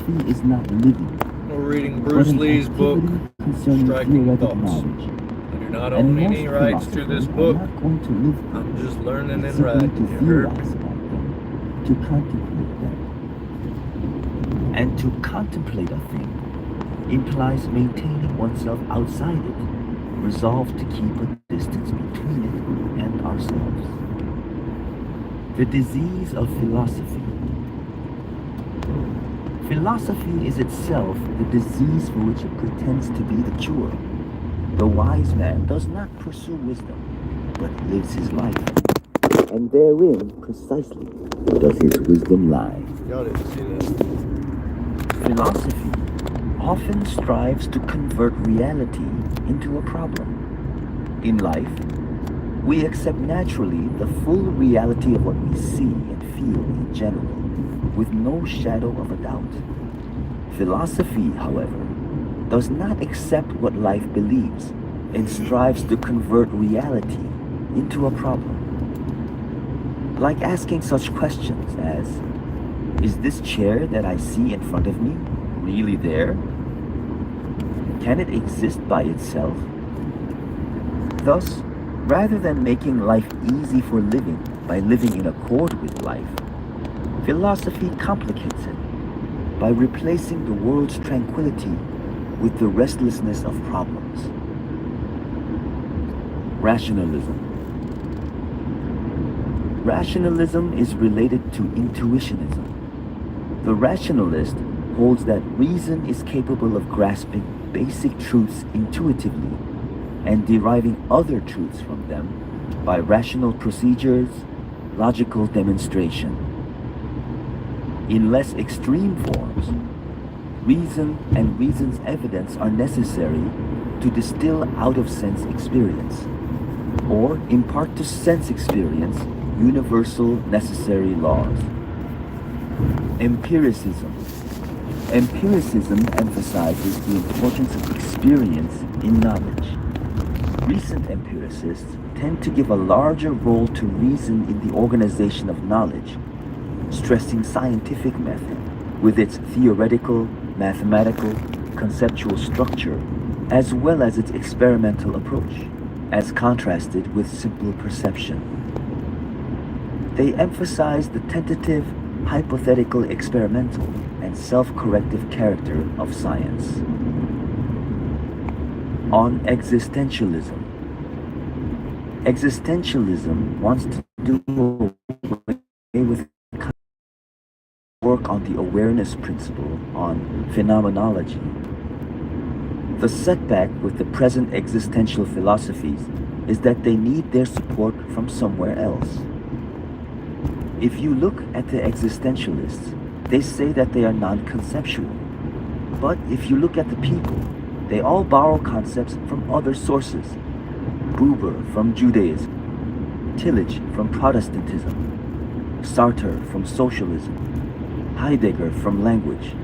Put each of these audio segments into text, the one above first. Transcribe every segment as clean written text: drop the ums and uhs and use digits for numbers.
Philosophy is not living, We're reading but Bruce an Lee's book, activity concerning Striking theoretic Thoughts. knowledge. I do not And own most any rights to philosophers this are book. not going to live I'm things, just learning but and simply writing. to You heard theorize me? about them, to contemplate them. And to contemplate a thing implies maintaining oneself outside it, resolved to keep a distance between it and ourselves. The disease of philosophy. Philosophy is itself the disease for which it pretends to be the cure. The wise man does not pursue wisdom, but lives his life. And therein, precisely, does his wisdom lie. Y'all didn't see that. Philosophy often strives to convert reality into a problem. In life, we accept naturally the full reality of what we see and feel in general, with no shadow of a doubt. Philosophy, however, does not accept what life believes and strives to convert reality into a problem. Like asking such questions as, is this chair that I see in front of me really there? Can it exist by itself? Thus, rather than making life easy for living by living in accord with life, philosophy complicates it by replacing the world's tranquility with the restlessness of problems. Rationalism. Rationalism is related to intuitionism. The rationalist holds that reason is capable of grasping basic truths intuitively and deriving other truths from them by rational procedures, logical demonstration. In less extreme forms, reason and reason's evidence are necessary to distill out-of-sense experience, or impart to sense experience universal necessary laws. Empiricism. Empiricism emphasizes the importance of experience in knowledge. Recent empiricists tend to give a larger role to reason in the organization of knowledge, stressing scientific method with its theoretical, mathematical, conceptual structure, as well as its experimental approach, as contrasted with simple perception. They emphasize the tentative, hypothetical, experimental, and self-corrective character of science. On existentialism. Existentialism wants to do away with work on the awareness principle on phenomenology. The setback with the present existential philosophies is that they need their support from somewhere else. If you look at the existentialists, they say that they are non-conceptual. But if you look at the people, they all borrow concepts from other sources. Buber from Judaism, Tillich from Protestantism, Sartre from socialism, Heidegger from language,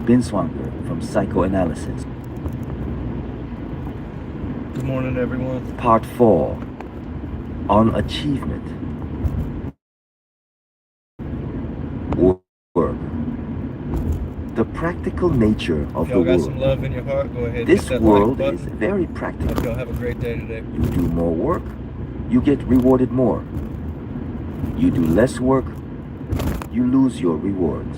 Binswanger from psychoanalysis. Good morning, everyone. Part 4, on achievement. Work. The practical nature of Y'all the got world. some love in your heart? Go ahead and This hit that world like is button. very Hope practical. y'all have a great day today. You do more work, you get rewarded more. You do less work, you lose your rewards.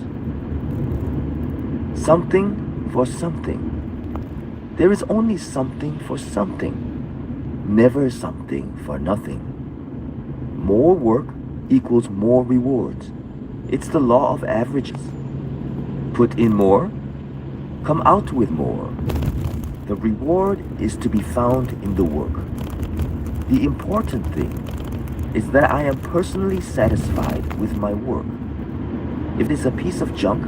Something for something. There is only something for something, never something for nothing. More work equals more rewards. It's the law of averages. Put in more, come out with more. The reward is to be found in the work. The important thing is that I am personally satisfied with my work. If it is a piece of junk,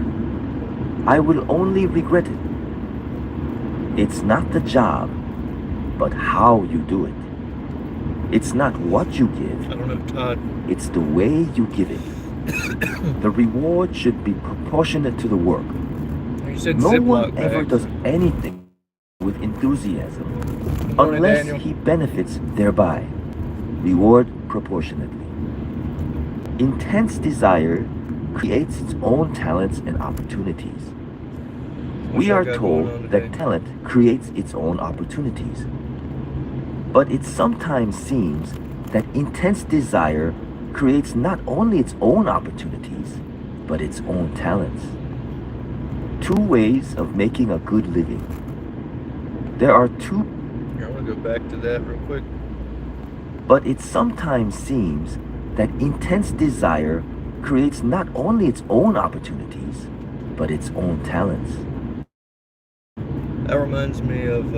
I will only regret it. It's not the job, but how you do it. It's not what you give, I don't know, Todd. it's the way you give it. The reward should be proportionate to the work. You said No Ziploc one bag. ever does anything with enthusiasm Good morning, unless Daniel. he benefits thereby. Reward proportionately. Intense desire creates its own talents and opportunities. We y'all are got going on told today? that talent creates its own opportunities. But it sometimes seems that intense desire creates not only its own opportunities, but its own talents. Two ways of making a good living. There are two, Here, I want to go back to that real quick. but it sometimes seems that intense desire creates not only its own opportunities, but its own talents. That reminds me of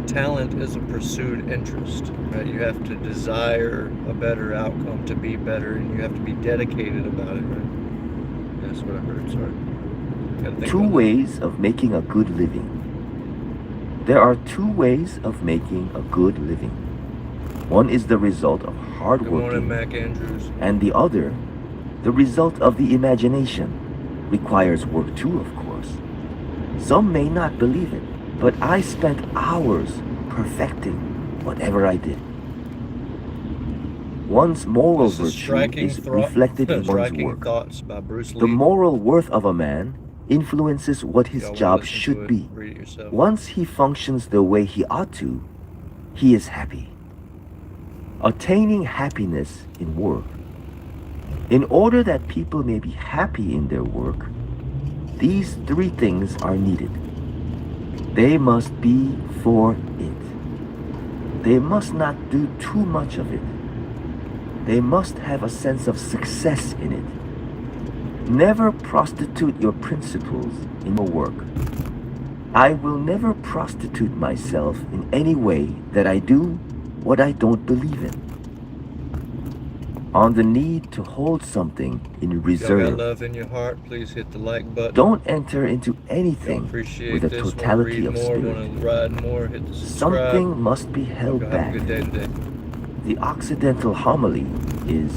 talent is a pursued interest, right? You have to desire a better outcome to be better, and you have to be dedicated about it, right? That's what I heard. Sorry. Gotta think Two about that. ways of making a good living. There are two ways of making a good living. One is the result of hard Good morning, working, Mac Andrews. and the other, the result of the imagination, requires work too, of course. Some may not believe it, but I spent hours perfecting whatever I did. One's moral This is virtue striking is reflected in one's striking work. thoughts by Bruce Lee. The moral worth of a man influences what his Y'all wanna job listen to should it, be. read it yourself. Once he functions the way he ought to, he is happy. Attaining happiness in work. In order that people may be happy in their work, these three things are needed. They must be for it. They must not do too much of it. They must have a sense of success in it. Never prostitute your principles in your work. I will never prostitute myself in any way that I do what I don't believe in. On the need to hold something in Y'all got reserve. love in your heart, please hit the like button. Don't enter into Y'all anything appreciate with a this. Want to totality read of more, spirit. want to ride more, hit the subscribe. Something must be held Y'all have back. a good day today. The Occidental homily is,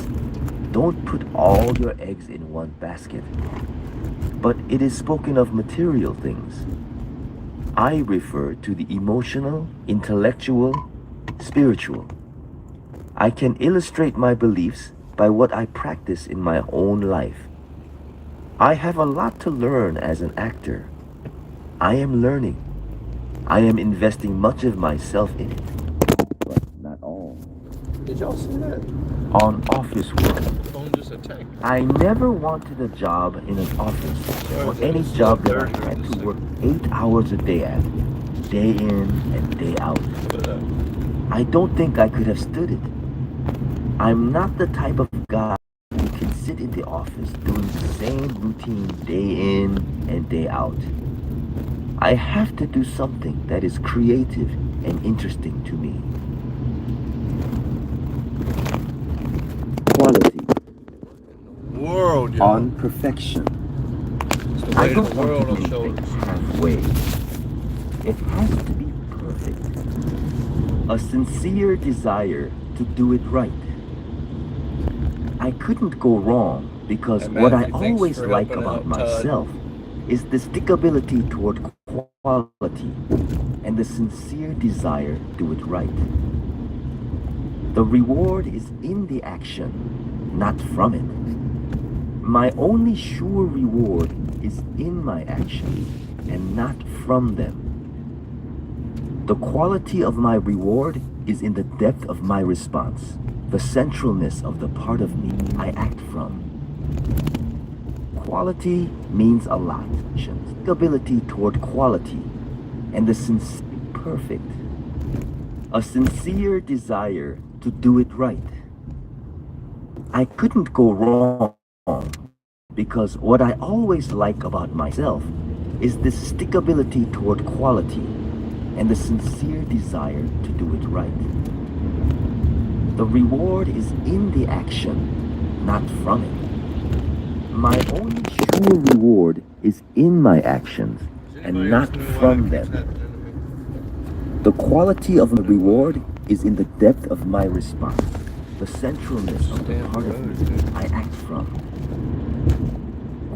don't put all your eggs in one basket. But it is spoken of material things. I refer to the emotional, intellectual, spiritual. I can illustrate my beliefs by what I practice in my own life. I have a lot to learn as an actor. I am learning. I am investing much of myself in it, but not all. Did y'all see that? On office work. Phone just attacked. I never wanted a job in an office or any job that I had to work 8 hours a day at, day in and day out. I don't think I could have stood it. I'm not the type of guy who can sit in the office doing the same routine day in and day out. I have to do something that is creative and interesting to me. Quality World, y'all. on perfection. It's the I weight don't of the want world to on do shoulders. things halfway. It has to be perfect. A sincere desire to do it right. I couldn't go wrong because Hey, what I Matthew, thanks always for like helping about out Todd. myself is the stickability toward quality and the sincere desire to do it right. The reward is in the action, not from it. My only sure reward is in my actions and not from them. The quality of my reward is in the depth of my response, the centralness of the part of me I act from. Quality means a lot. Ability toward quality and the sincere perfect. A sincere desire to do it right. I couldn't go wrong because what I always like about myself is the stickability toward quality and the sincere desire to do it right. The reward is in the action, not from it. My only sure reward is in my actions and not from them. The quality of the reward is in the depth of my response, the centralness of the part of me I act from.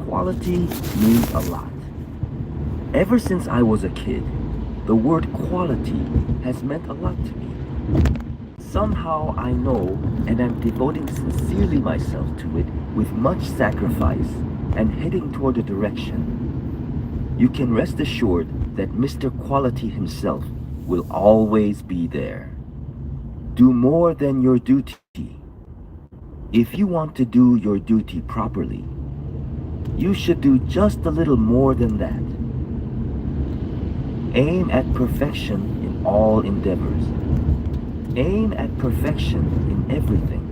Quality means a lot. Ever since I was a kid, the word quality has meant a lot to me. Somehow I know and am devoting sincerely myself to it with much sacrifice and heading toward a direction. you can rest assured that Mr. Quality himself will always be there. Do more than your duty. If you want to do your duty properly, you should do just a little more than that. Aim at perfection in all endeavors. Aim at perfection in everything.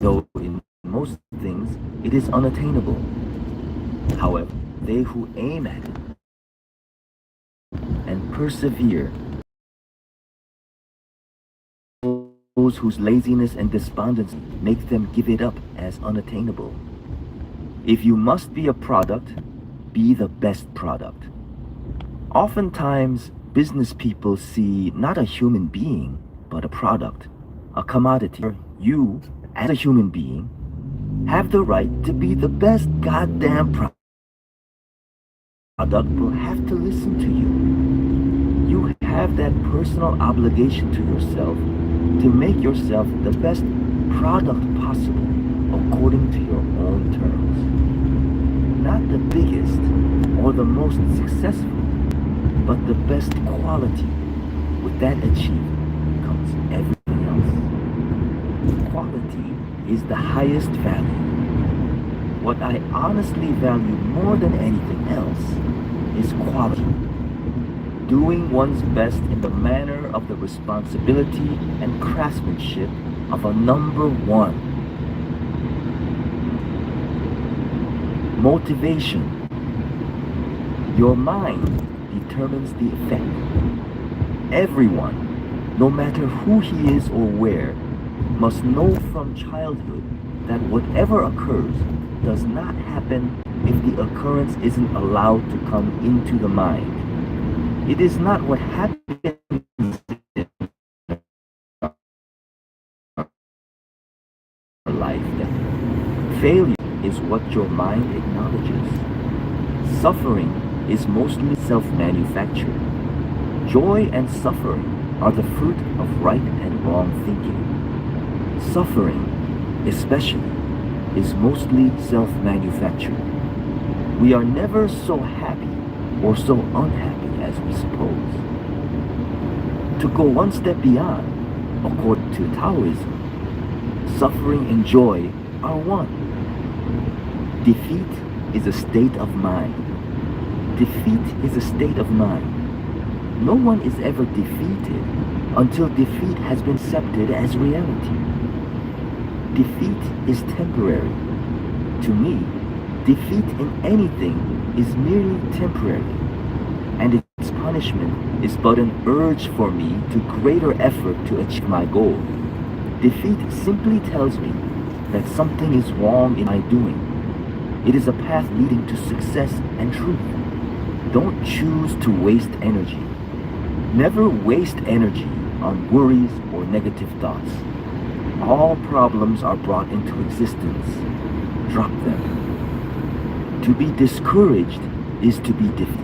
Though in most things it is unattainable. However, they who aim at it and persevere, those whose laziness and despondency make them give it up as unattainable. If you must be a product, be the best product. Oftentimes, business people see not a human being, but a product, a commodity. You, as a human being, have the right to be the best goddamn product will have to listen to you. You have that personal obligation to yourself to make yourself the best product possible according to your own terms. Not the biggest or the most successful, but the best quality. With that achieved comes everything else. Quality is the highest value. What I honestly value more than anything else is quality. Doing one's best in the manner of the responsibility and craftsmanship of a number one. Motivation. Your mind determines the effect. Everyone, no matter who he is or where, must know from childhood that whatever occurs does not happen if the occurrence isn't allowed to come into the mind. It is not what happens in life that failure is what your mind acknowledges. Suffering is mostly self-manufactured. Joy and suffering are the fruit of right and wrong thinking. Suffering, especially, is mostly self-manufactured. We are never so happy or so unhappy as we suppose. To go one step beyond, according to Taoism, suffering and joy are one. Defeat is a state of mind. Defeat is a state of mind. No one is ever defeated until defeat has been accepted as reality. Defeat is temporary. To me, defeat in anything is merely temporary, and its punishment is but an urge for me to greater effort to achieve my goal. Defeat simply tells me that something is wrong in my doing. It is a path leading to success and truth. Don't choose to waste energy. Never waste energy on worries or negative thoughts. All problems are brought into existence. Drop them. To be discouraged is to be defeated.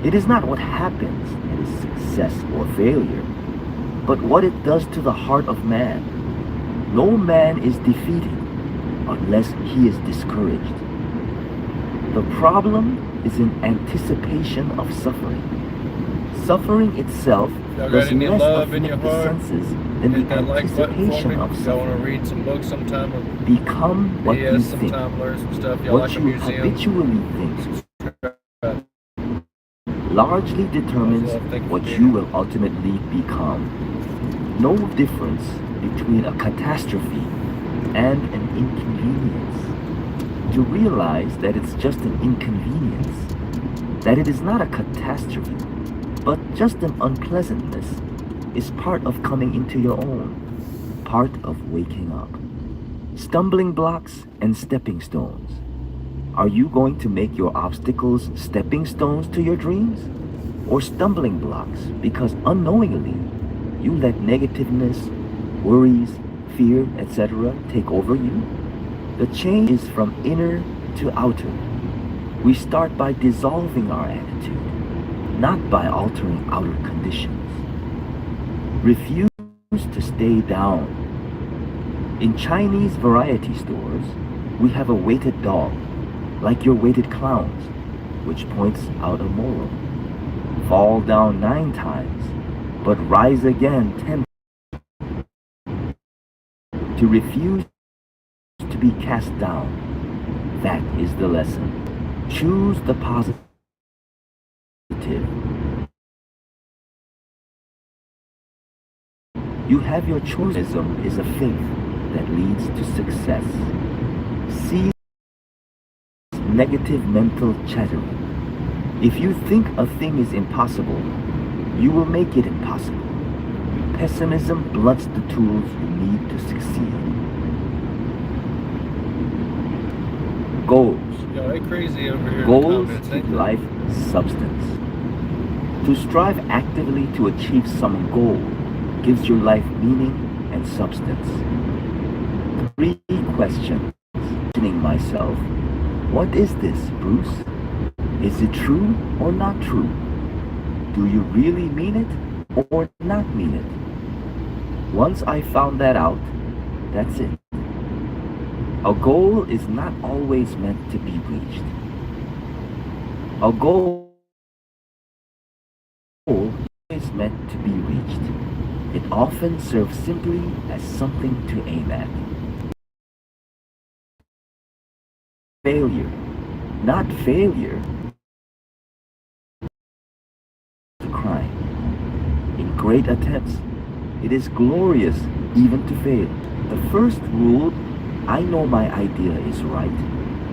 It is not what happens that is success or failure, but what it does to the heart of man. No man is defeated unless he is discouraged. The problem is in anticipation of suffering. Suffering itself does less affect the senses than the anticipation of I want to suffering. read some books sometime. Become what you think. Sometime learn some stuff. You What like a you museum? habitually think largely determines what you will ultimately become. No difference between a catastrophe and an inconvenience. To realize that it's just an inconvenience, that it is not a catastrophe, but just an unpleasantness, is part of coming into your own, part of waking up. Stumbling blocks and stepping stones. Are you going to make your obstacles stepping stones to your dreams? Or stumbling blocks because unknowingly you let negativeness, worries, fear, etc. take over you? The change is from inner to outer. We start by dissolving our attitude, not by altering outer conditions. Refuse to stay down. In Chinese variety stores, we have a weighted dog, like your weighted clowns. which points out a moral. Fall down 9 times, but rise again 10. To refuse to be cast down, that is the lesson. Choose the positive. You have your choiceism is a faith that leads to success. See negative mental chattering. If you think a thing is impossible, you will make it impossible. Pessimism blunts the tools you need to succeed. Goals. Yo, they crazy over here. Goals In the comments, give ain't they? life substance. To strive actively to achieve some goal gives your life meaning and substance. 3 questions. Questioning myself, what is this, Bruce? Is it true or not true? Do you really mean it or not mean it? Once I found that out, that's it. A goal is not always meant to be reached. A goal is meant to be reached. It often serves simply as something to aim at. Failure, not failure, to crime. In great attempts, it is glorious even to fail. The first rule, I know my idea is right,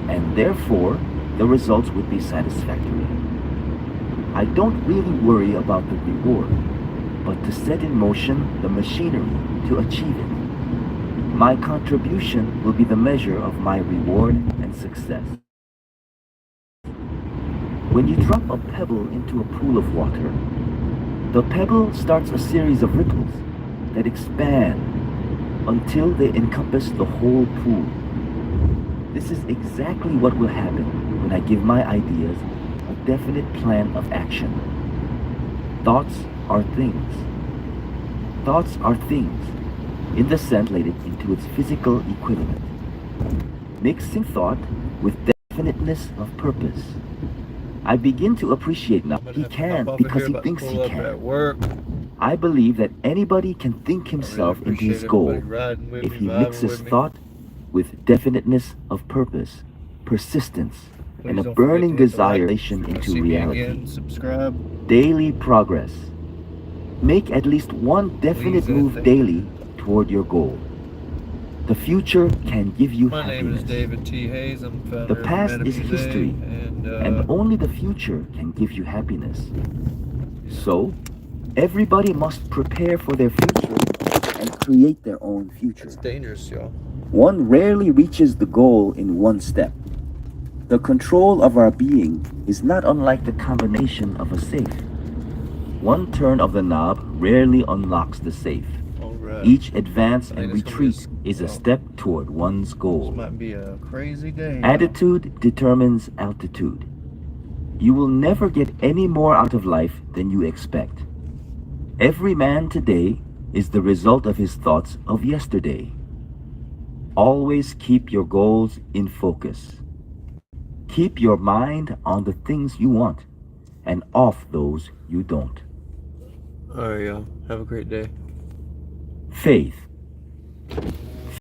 and therefore the results would be satisfactory. I don't really worry about the reward, but to set in motion the machinery to achieve it. My contribution will be the measure of my reward and success. When you drop a pebble into a pool of water, the pebble starts a series of ripples that expand until they encompass the whole pool. This is exactly what will happen when I give my ideas a definite plan of action. Thoughts are things. Thoughts are things, in the sense translated into its physical equivalent. Mixing thought with definiteness of purpose. I begin to appreciate now he can because he thinks he can. I believe that anybody can think himself into his goal if he mixes thought with definiteness of purpose, persistence, and a burning desire into reality. Subscribe. Daily progress. Make at least one definite move daily toward your goal. The future can give you My happiness. name is David T. Hayes. I'm founder The past of Meta is Musee, history, and only the future can give you happiness. So, everybody must prepare for their future and create their own future. it's dangerous, y'all. One rarely reaches the goal in one step. The control of our being is not unlike the combination of a safe. One turn of the knob rarely unlocks the safe. Alright. Each advance and it's gonna be retreat is a step toward one's This goal. might be a crazy day. Attitude determines altitude. You will never get any more out of life than you expect. Every man today is the result of his thoughts of yesterday. Always keep your goals in focus. Keep your mind on the things you want and off those you don't. Alright, y'all. Have a great day. Faith.